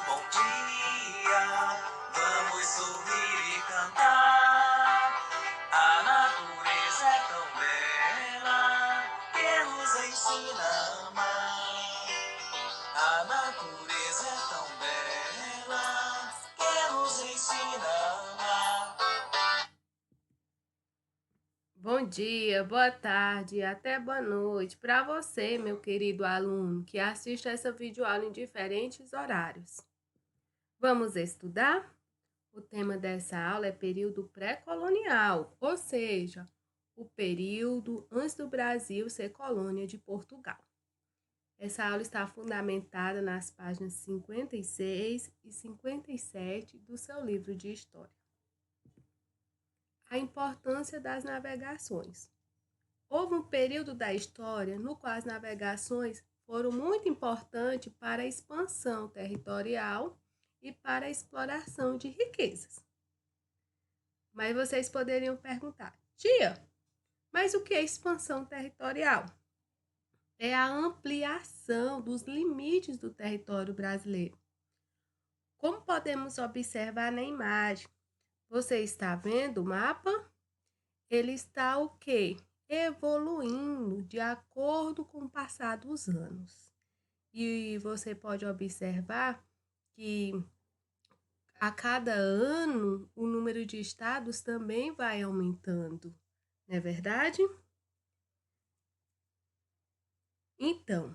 bom dia. Vamos sorrir e cantar. A natureza é tão bela que nos ensina a amar. A natureza é tão bela que nos ensina a amar. Bom dia, boa tarde, até boa noite para você, meu querido aluno, que assiste essa videoaula em diferentes horários. Vamos estudar? O tema dessa aula é período pré-colonial, ou seja, o período antes do Brasil ser colônia de Portugal. Essa aula está fundamentada nas páginas 56 e 57 do seu livro de História. A importância das navegações. Houve um período da história no qual as navegações foram muito importantes para a expansão territorial e para a exploração de riquezas. Mas vocês poderiam perguntar, tia, mas o que é expansão territorial? É a ampliação dos limites do território brasileiro. Como podemos observar na imagem, você está vendo o mapa? Ele está o quê? Evoluindo de acordo com o passar dos anos. E você pode observar que a cada ano o número de estados também vai aumentando, não é verdade? Então,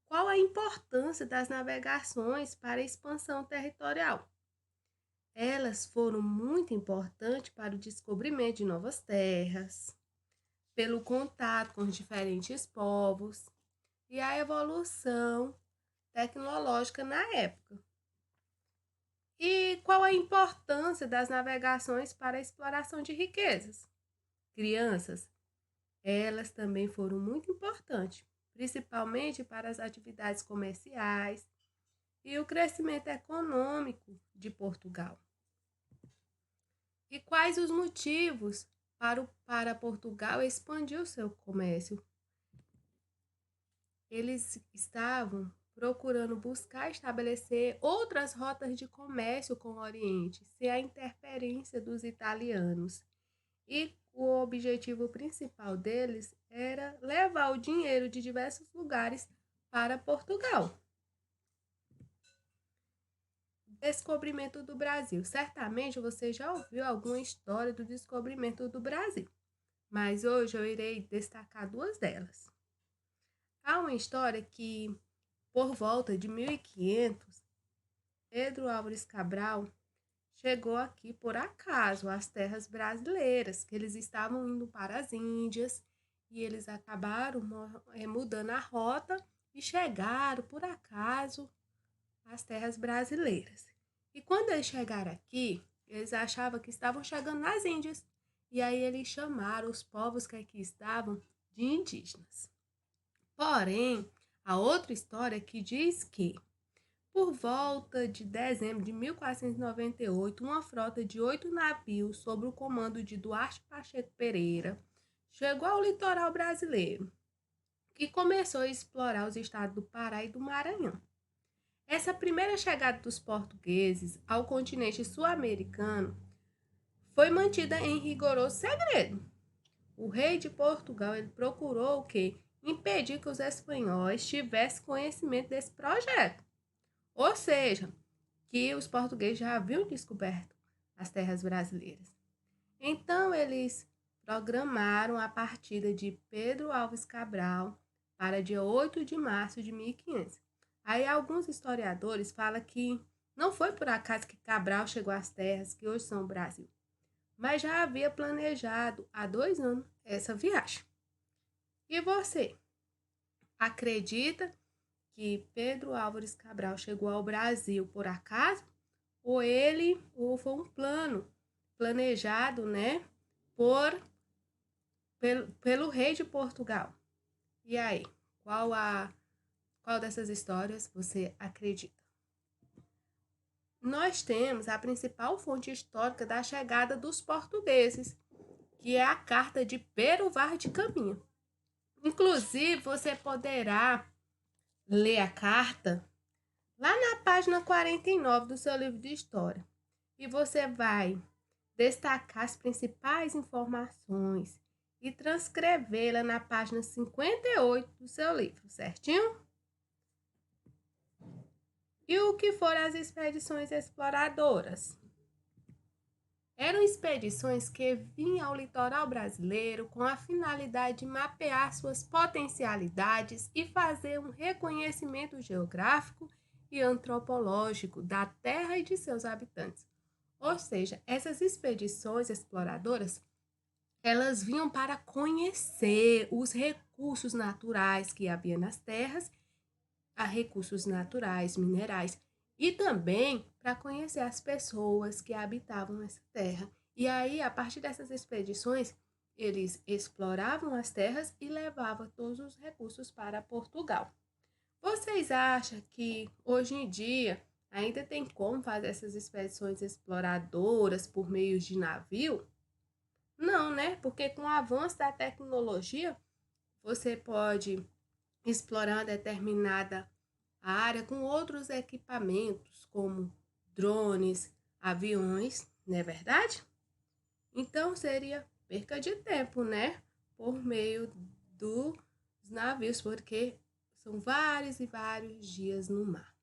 qual a importância das navegações para a expansão territorial? Elas foram muito importantes para o descobrimento de novas terras, pelo contato com os diferentes povos e a evolução tecnológica na época. E qual a importância das navegações para a exploração de riquezas? Crianças, elas também foram muito importantes, principalmente para as atividades comerciais e o crescimento econômico de Portugal. E quais os motivos para Portugal expandir o seu comércio? Eles estavam procurando buscar estabelecer outras rotas de comércio com o Oriente, sem a interferência dos italianos. E o objetivo principal deles era levar o dinheiro de diversos lugares para Portugal. Descobrimento do Brasil. Certamente você já ouviu alguma história do descobrimento do Brasil, mas hoje eu irei destacar duas delas. Há uma história que, por volta de 1500, Pedro Álvares Cabral chegou aqui por acaso às terras brasileiras, que eles estavam indo para as Índias e eles acabaram mudando a rota e chegaram por acaso às terras brasileiras. E quando eles chegaram aqui, eles achavam que estavam chegando nas Índias e aí eles chamaram os povos que aqui estavam de indígenas. Porém, há outra história que diz que, por volta de dezembro de 1498, uma frota de 8 navios, sob o comando de Duarte Pacheco Pereira, chegou ao litoral brasileiro e começou a explorar os estados do Pará e do Maranhão. Essa primeira chegada dos portugueses ao continente sul-americano foi mantida em rigoroso segredo. O rei de Portugal ele procurou o quê? Impedir que os espanhóis tivessem conhecimento desse projeto. Ou seja, que os portugueses já haviam descoberto as terras brasileiras. Então, eles programaram a partida de Pedro Álvares Cabral para dia 8 de março de 1500. Aí, alguns historiadores falam que não foi por acaso que Cabral chegou às terras que hoje são o Brasil, mas já havia planejado há 2 anos essa viagem. E você, acredita que Pedro Álvares Cabral chegou ao Brasil por acaso? Ou foi um plano planejado, né, pelo rei de Portugal? E aí, qual dessas histórias você acredita? Nós temos a principal fonte histórica da chegada dos portugueses, que é a carta de Pero Vaz de Caminha. Inclusive, você poderá ler a carta lá na página 49 do seu livro de história. E você vai destacar as principais informações e transcrevê-la na página 58 do seu livro, certinho? E o que foram as expedições exploradoras? Eram expedições que vinham ao litoral brasileiro com a finalidade de mapear suas potencialidades e fazer um reconhecimento geográfico e antropológico da terra e de seus habitantes. Ou seja, essas expedições exploradoras, elas vinham para conhecer os recursos naturais que havia nas terras, recursos naturais, minerais, e também para conhecer as pessoas que habitavam essa terra. E aí, a partir dessas expedições, eles exploravam as terras e levavam todos os recursos para Portugal. Vocês acham que hoje em dia ainda tem como fazer essas expedições exploradoras por meio de navio? Não, né? Porque com o avanço da tecnologia, você pode explorar uma determinada área com outros equipamentos, como drones, aviões, não é verdade? Então seria perca de tempo, né? Por meio dos navios, porque são vários e vários dias no mar.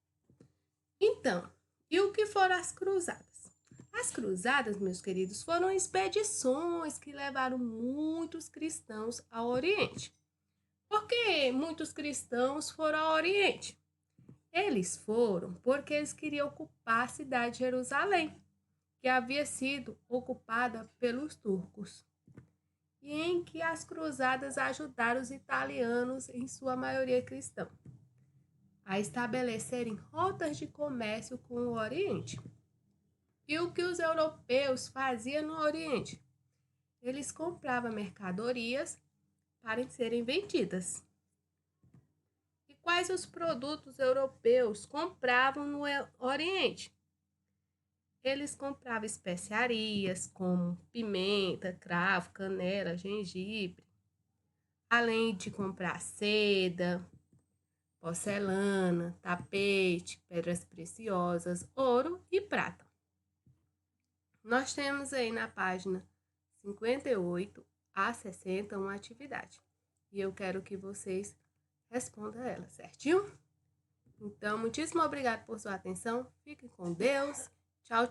Então, e o que foram as cruzadas? As cruzadas, meus queridos, foram expedições que levaram muitos cristãos ao Oriente. Por que muitos cristãos foram ao Oriente? Eles foram porque eles queriam ocupar a cidade de Jerusalém, que havia sido ocupada pelos turcos, e em que as cruzadas ajudaram os italianos, em sua maioria cristã, a estabelecerem rotas de comércio com o Oriente. E o que os europeus faziam no Oriente? Eles compravam mercadorias para serem vendidas. E quais os produtos europeus compravam no Oriente? Eles compravam especiarias como pimenta, cravo, canela, gengibre, além de comprar seda, porcelana, tapete, pedras preciosas, ouro e prata. Nós temos aí na página 58 a 60 uma atividade. E eu quero que vocês respondam ela, certinho? Então, muitíssimo obrigado por sua atenção. Fiquem com Deus. Tchau, tchau.